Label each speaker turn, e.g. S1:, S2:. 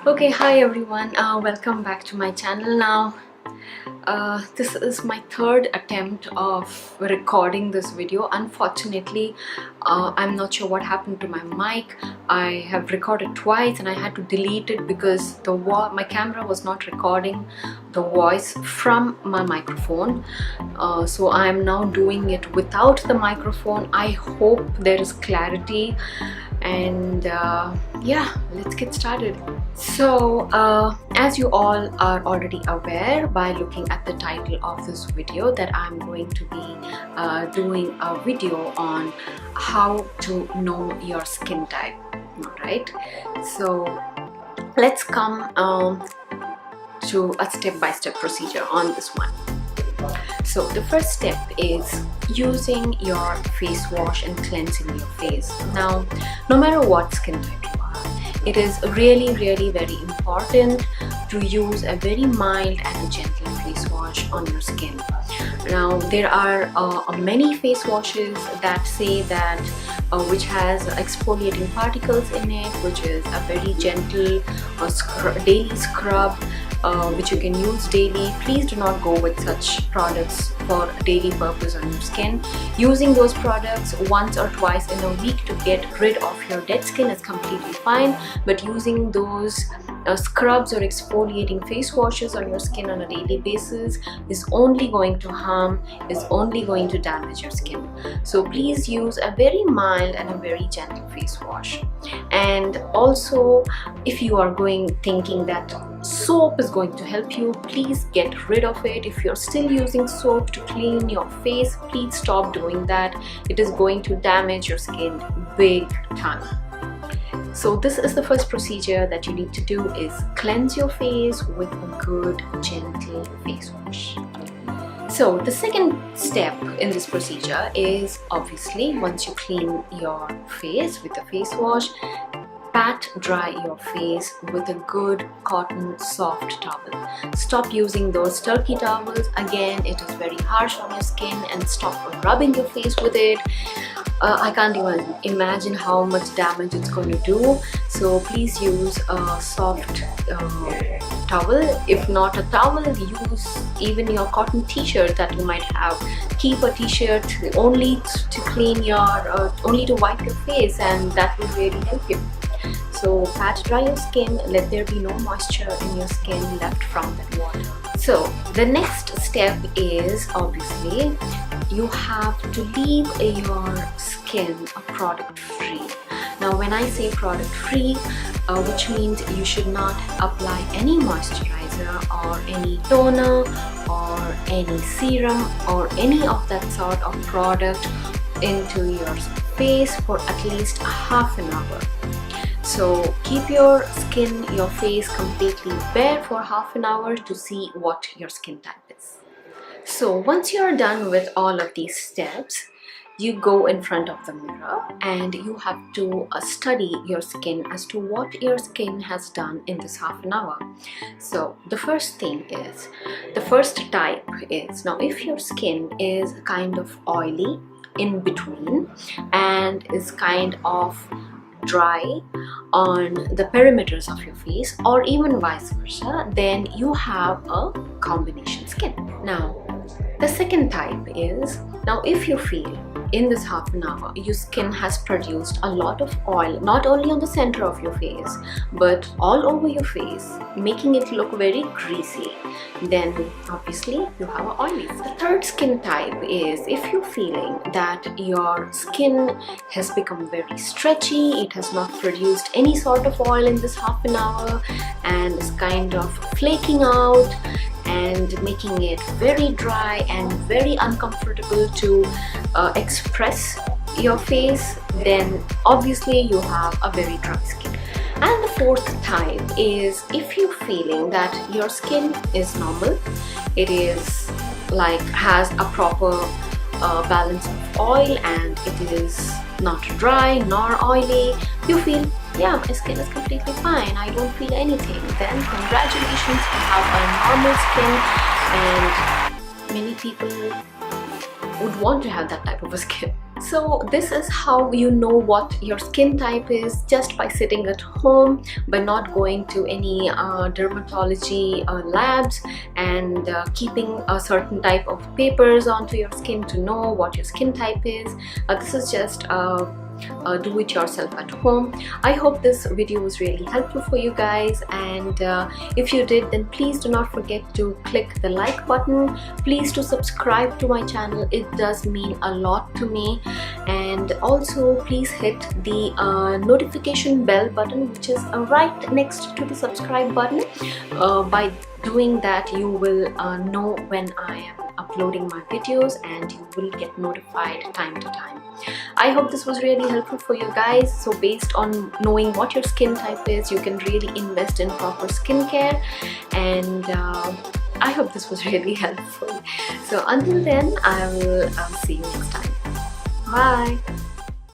S1: Okay, hi everyone, welcome back to my channel now. This is my third attempt of recording this video. Unfortunately, I'm not sure what happened to my mic. I have recorded twice and I had to delete it because my camera was not recording the voice from my microphone. So I'm now doing it without the microphone. I hope there is clarity, and yeah, let's get started. So as you all are already aware by looking at the title of this video, that I'm going to be doing a video on how to know your skin type. Alright, so let's come to a step-by-step procedure on this one. So the first step is using your face wash and cleansing your face. Now, no matter what skin type you are, it is really very important to use a very mild and a gentle face wash on your skin. Now, there are many face washes that say that which has exfoliating particles in it, which is a very gentle daily scrub which you can use daily. Please do not go with such products for daily purpose on your skin. Using those products once or twice in a week to get rid of your dead skin is completely fine, but using those scrubs or exfoliating face washes on your skin on a daily basis is only going to harm, is only going to damage your skin. So please use a very mild and a very gentle face wash. And also, if you are thinking that soap is going to help you, please get rid of it. If you're still using soap to clean your face, please stop doing that. It is going to damage your skin big time. So this is the first procedure that you need to do, is cleanse your face with a good gentle face wash. So the second step in this procedure is, obviously, once you clean your face with a face wash, pat dry your face with a good cotton soft towel. Stop using those turkey towels. Again, it is very harsh on your skin, and stop rubbing your face with it. I can't even imagine how much damage it's going to do. So please use a soft towel. If not a towel, use even your cotton t-shirt that you might have. Keep a t-shirt only to clean your, only to wipe your face, and that will really help you. So pat dry your skin, let there be no moisture in your skin left from that water. So the next step is, obviously, you have to leave your skin product free. Now when I say product free, which means you should not apply any moisturizer or any toner or any serum or any of that sort of product into your face for at least half an hour. So keep your skin, your face completely bare for half an hour to see what your skin type is. So once you're done with all of these steps, you go in front of the mirror and you have to study your skin as to what your skin has done in this half an hour. So the first thing is, the first type is, now if your skin is kind of oily in between and is kind of dry on the perimeters of your face, or even vice versa, then you have a combination skin. Now the second type is, now if you feel in this half an hour your skin has produced a lot of oil, not only on the center of your face but all over your face, making it look very greasy, then obviously you have an oily skin. The third skin type is, if you're feeling that your skin has become very stretchy, it has not produced any sort of oil in this half an hour and is kind of flaking out and making it very dry and very uncomfortable to express your face, then obviously you have a very dry skin. And the fourth type is, if you're feeling that your skin is normal, it is like has a proper balance of oil and it is not dry nor oily, you feel, yeah, my skin is completely fine, I don't feel anything, then congratulations, you have a normal skin, and many people would want to have that type of a skin. So this is how you know what your skin type is, just by sitting at home, by not going to any dermatology labs and keeping a certain type of papers onto your skin to know what your skin type is. This is just do it yourself at home. I hope this video was really helpful for you guys, and if you did, then please do not forget to click the like button. Please do subscribe to my channel, it does mean a lot to me. And also please hit the notification bell button, which is right next to the subscribe button. By doing that, you will know when I am uploading my videos, and you will get notified time to time. I hope this was really helpful for you guys. So based on knowing what your skin type is, you can really invest in proper skincare, and I hope this was really helpful. So until then, I'll see you next time. Bye.